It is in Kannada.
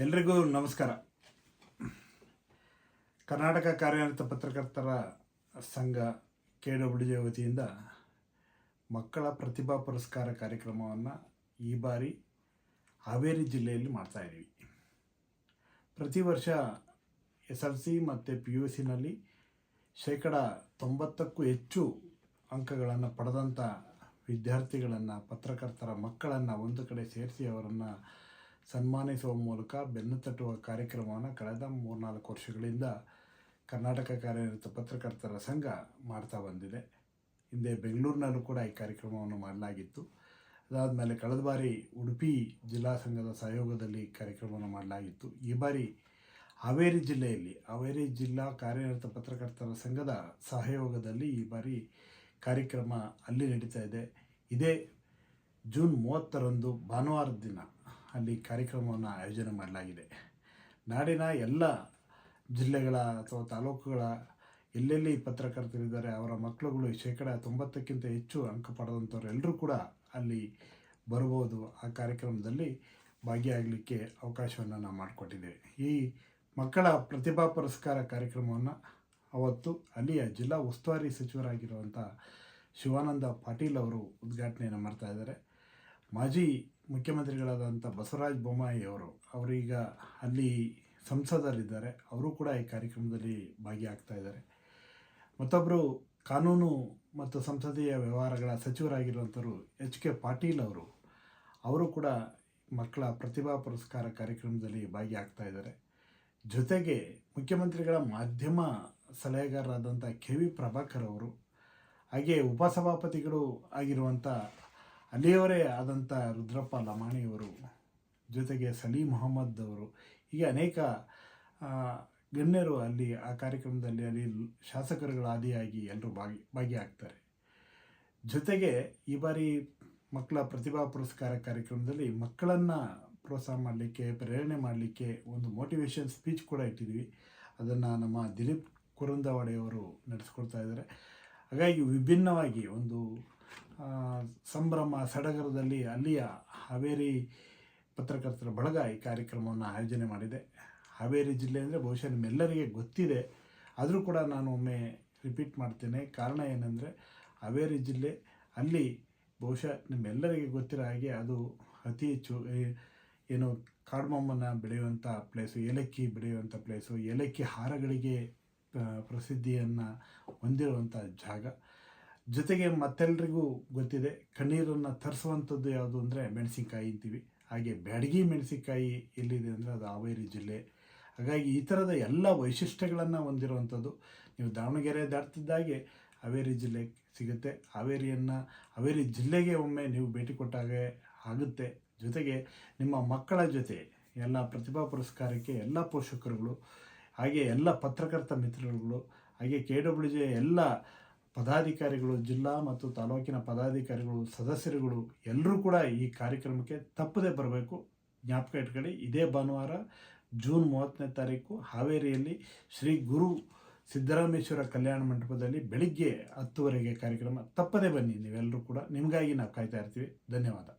ಎಲ್ರಿಗೂ ನಮಸ್ಕಾರ. ಕರ್ನಾಟಕ ಕಾರ್ಯನಿರತ ಪತ್ರಕರ್ತರ ಸಂಘ KWJ ವತಿಯಿಂದ ಮಕ್ಕಳ ಪ್ರತಿಭಾ ಪುರಸ್ಕಾರ ಕಾರ್ಯಕ್ರಮವನ್ನು ಈ ಬಾರಿ ಹಾವೇರಿ ಜಿಲ್ಲೆಯಲ್ಲಿ ಮಾಡ್ತಾಯಿದ್ದೀವಿ. ಪ್ರತಿ ವರ್ಷ SLC ಮತ್ತು PUCನಲ್ಲಿ 90%ಕ್ಕೂ ಹೆಚ್ಚು ಅಂಕಗಳನ್ನು ಪಡೆದಂಥ ವಿದ್ಯಾರ್ಥಿಗಳನ್ನು, ಪತ್ರಕರ್ತರ ಮಕ್ಕಳನ್ನು ಒಂದು ಕಡೆ ಸೇರಿಸಿ ಅವರನ್ನು ಸನ್ಮಾನಿಸುವ ಮೂಲಕ ಬೆನ್ನು ತಟ್ಟುವ ಕಾರ್ಯಕ್ರಮವನ್ನು ಕಳೆದ 3-4 ವರ್ಷಗಳಿಂದ ಕರ್ನಾಟಕ ಕಾರ್ಯನಿರತ ಪತ್ರಕರ್ತರ ಸಂಘ ಮಾಡ್ತಾ ಬಂದಿದೆ. ಹಿಂದೆ ಬೆಂಗಳೂರಿನಲ್ಲೂ ಕೂಡ ಈ ಕಾರ್ಯಕ್ರಮವನ್ನು ಮಾಡಲಾಗಿತ್ತು. ಅದಾದಮೇಲೆ ಕಳೆದ ಬಾರಿ ಉಡುಪಿ ಜಿಲ್ಲಾ ಸಂಘದ ಸಹಯೋಗದಲ್ಲಿ ಕಾರ್ಯಕ್ರಮವನ್ನು ಮಾಡಲಾಗಿತ್ತು. ಈ ಬಾರಿ ಹಾವೇರಿ ಜಿಲ್ಲೆಯಲ್ಲಿ ಹಾವೇರಿ ಜಿಲ್ಲಾ ಕಾರ್ಯನಿರತ ಪತ್ರಕರ್ತರ ಸಂಘದ ಸಹಯೋಗದಲ್ಲಿ ಈ ಬಾರಿ ಕಾರ್ಯಕ್ರಮ ಅಲ್ಲಿ ನಡೀತಾ ಇದೆ. ಇದೇ ಜೂನ್ 30ರಂದು ಭಾನುವಾರದ ದಿನ ಅಲ್ಲಿ ಕಾರ್ಯಕ್ರಮವನ್ನು ಆಯೋಜನೆ ಮಾಡಲಾಗಿದೆ. ನಾಡಿನ ಎಲ್ಲ ಜಿಲ್ಲೆಗಳ ಅಥವಾ ತಾಲೂಕುಗಳ ಎಲ್ಲೆಲ್ಲಿ ಪತ್ರಕರ್ತರಿದ್ದಾರೆ ಅವರ ಮಕ್ಕಳುಗಳು 90%ಕ್ಕಿಂತ ಹೆಚ್ಚು ಅಂಕ ಪಡೆದಂಥವ್ರು ಎಲ್ಲರೂ ಕೂಡ ಅಲ್ಲಿ ಬರ್ಬೋದು. ಆ ಕಾರ್ಯಕ್ರಮದಲ್ಲಿ ಭಾಗಿಯಾಗಲಿಕ್ಕೆ ಅವಕಾಶವನ್ನು ನಾವು ಮಾಡಿಕೊಟ್ಟಿದ್ದೇವೆ. ಈ ಮಕ್ಕಳ ಪ್ರತಿಭಾ ಪುರಸ್ಕಾರ ಕಾರ್ಯಕ್ರಮವನ್ನು ಅವತ್ತು ಅಲ್ಲಿಯ ಜಿಲ್ಲಾ ಉಸ್ತುವಾರಿ ಸಚಿವರಾಗಿರುವಂಥ ಶಿವಾನಂದ ಪಾಟೀಲ್ ಅವರು ಉದ್ಘಾಟನೆಯನ್ನು ಮಾಡ್ತಾಯಿದ್ದಾರೆ. ಮಾಜಿ ಮುಖ್ಯಮಂತ್ರಿಗಳಾದಂಥ ಬಸವರಾಜ ಬೊಮ್ಮಾಯಿ ಅವರೀಗ ಅಲ್ಲಿ ಸಂಸದರಿದ್ದಾರೆ, ಅವರು ಕೂಡ ಈ ಕಾರ್ಯಕ್ರಮದಲ್ಲಿ ಭಾಗಿಯಾಗ್ತಾ ಇದ್ದಾರೆ. ಮತ್ತೊಬ್ಬರು ಕಾನೂನು ಮತ್ತು ಸಂಸದೀಯ ವ್ಯವಹಾರಗಳ ಸಚಿವರಾಗಿರುವಂಥವರು HK ಪಾಟೀಲ್ ಅವರು ಕೂಡ ಮಕ್ಕಳ ಪ್ರತಿಭಾ ಪುರಸ್ಕಾರ ಕಾರ್ಯಕ್ರಮದಲ್ಲಿ ಭಾಗಿಯಾಗ್ತಾ ಇದ್ದಾರೆ. ಜೊತೆಗೆ ಮುಖ್ಯಮಂತ್ರಿಗಳ ಮಾಧ್ಯಮ ಸಲಹೆಗಾರರಾದಂಥ KV ಪ್ರಭಾಕರ್ ಅವರು, ಹಾಗೆ ಉಪಸಭಾಪತಿಗಳು ಆಗಿರುವಂಥ ಅಲ್ಲಿಯವರೇ ಆದಂಥ ರುದ್ರಪ್ಪ ಲಮಾಣಿಯವರು, ಜೊತೆಗೆ ಸಲೀಂ ಅಹಮದ್ ಅವರು, ಹೀಗೆ ಅನೇಕ ಗಣ್ಯರು ಅಲ್ಲಿ ಆ ಕಾರ್ಯಕ್ರಮದಲ್ಲಿ ಅಲ್ಲಿ ಶಾಸಕರುಗಳ ಆದಿಯಾಗಿ ಎಲ್ಲರೂ ಭಾಗಿಯಾಗ್ತಾರೆ. ಜೊತೆಗೆ ಈ ಬಾರಿ ಮಕ್ಕಳ ಪ್ರತಿಭಾ ಪುರಸ್ಕಾರ ಕಾರ್ಯಕ್ರಮದಲ್ಲಿ ಮಕ್ಕಳನ್ನು ಪ್ರೋತ್ಸಾಹ ಮಾಡಲಿಕ್ಕೆ, ಪ್ರೇರಣೆ ಮಾಡಲಿಕ್ಕೆ ಒಂದು ಮೋಟಿವೇಶನ್ ಸ್ಪೀಚ್ ಕೂಡ ಇಟ್ಟಿದ್ವಿ. ಅದನ್ನು ನಮ್ಮ ದಿಲೀಪ್ ಕುರುಂದವಾಡೆಯವರು ನಡೆಸ್ಕೊಡ್ತಾ ಇದ್ದಾರೆ. ಹಾಗಾಗಿ ವಿಭಿನ್ನವಾಗಿ ಒಂದು ಸಂಭ್ರಮ ಸಡಗರದಲ್ಲಿ ಅಲ್ಲಿಯ ಹಾವೇರಿ ಪತ್ರಕರ್ತರ ಬಳಗ ಈ ಕಾರ್ಯಕ್ರಮವನ್ನು ಆಯೋಜನೆ ಮಾಡಿದೆ. ಹಾವೇರಿ ಜಿಲ್ಲೆ ಅಂದರೆ ಬಹುಶಃ ನಿಮ್ಮೆಲ್ಲರಿಗೆ ಗೊತ್ತಿದೆ, ಆದರೂ ಕೂಡ ನಾನು ಒಮ್ಮೆ ರಿಪೀಟ್ ಮಾಡ್ತೇನೆ. ಕಾರಣ ಏನಂದರೆ ಹಾವೇರಿ ಜಿಲ್ಲೆ ಅಲ್ಲಿ ಬಹುಶಃ ನಿಮ್ಮೆಲ್ಲರಿಗೆ ಗೊತ್ತಿರೋ ಹಾಗೆ ಅದು ಅತಿ ಹೆಚ್ಚು ಏನು ಕಾಡ್ಮಮ್ಮನ ಬೆಳೆಯುವಂಥ ಪ್ಲೇಸು, ಏಲಕ್ಕಿ ಬೆಳೆಯುವಂಥ ಪ್ಲೇಸು, ಏಲಕ್ಕಿ ಹಾರಗಳಿಗೆ ಪ್ರಸಿದ್ಧಿಯನ್ನು ಹೊಂದಿರುವಂಥ ಜಾಗ. ಜೊತೆಗೆ ಮತ್ತೆಲ್ಲರಿಗೂ ಗೊತ್ತಿದೆ, ಕಣ್ಣೀರನ್ನು ತರಿಸುವಂಥದ್ದು ಯಾವುದು ಅಂದರೆ ಮೆಣಸಿನ್ಕಾಯಿ ಅಂತೀವಿ. ಹಾಗೆ ಬ್ಯಾಡಗಿ ಮೆಣಸಿನ್ಕಾಯಿ ಎಲ್ಲಿದೆ ಅಂದರೆ ಅದು ಹಾವೇರಿ ಜಿಲ್ಲೆ. ಹಾಗಾಗಿ ಈ ಥರದ ಎಲ್ಲ ವೈಶಿಷ್ಟ್ಯಗಳನ್ನು ಹೊಂದಿರುವಂಥದ್ದು. ನೀವು ದಾವಣಗೆರೆ ದಾಟ್ತಿದ್ದಾಗೆ ಹಾವೇರಿ ಜಿಲ್ಲೆ ಸಿಗುತ್ತೆ. ಹಾವೇರಿ ಜಿಲ್ಲೆಗೆ ಒಮ್ಮೆ ನೀವು ಭೇಟಿ ಕೊಟ್ಟಾಗೆ ಆಗುತ್ತೆ. ಜೊತೆಗೆ ನಿಮ್ಮ ಮಕ್ಕಳ ಜೊತೆ ಎಲ್ಲ ಪ್ರತಿಭಾ ಪುರಸ್ಕಾರಕ್ಕೆ ಎಲ್ಲ ಪೋಷಕರುಗಳು, ಹಾಗೆ ಎಲ್ಲ ಪತ್ರಕರ್ತ ಮಿತ್ರರುಗಳು, ಹಾಗೆ KWJ ಎಲ್ಲ ಪದಾಧಿಕಾರಿಗಳು, ಜಿಲ್ಲಾ ಮತ್ತು ತಾಲೂಕಿನ ಪದಾಧಿಕಾರಿಗಳು, ಸದಸ್ಯರುಗಳು ಎಲ್ಲರೂ ಕೂಡ ಈ ಕಾರ್ಯಕ್ರಮಕ್ಕೆ ತಪ್ಪದೇ ಬರಬೇಕು. ಜ್ಞಾಪಕ ಇಟ್ಕೊಳ್ಳಿ, ಇದೇ ಭಾನುವಾರ ಜೂನ್ 30ನೇ ತಾರೀಕು ಹಾವೇರಿಯಲ್ಲಿ ಶ್ರೀ ಗುರು ಸಿದ್ದರಾಮೇಶ್ವರ ಕಲ್ಯಾಣ ಮಂಟಪದಲ್ಲಿ ಬೆಳಿಗ್ಗೆ 10 ಗಂಟೆಗೆ ಕಾರ್ಯಕ್ರಮ. ತಪ್ಪದೇ ಬನ್ನಿ ನೀವೆಲ್ಲರೂ ಕೂಡ. ನಿಮಗಾಗಿ ನಾವು ಕಾಯ್ತಾ ಇರ್ತೀವಿ. ಧನ್ಯವಾದ.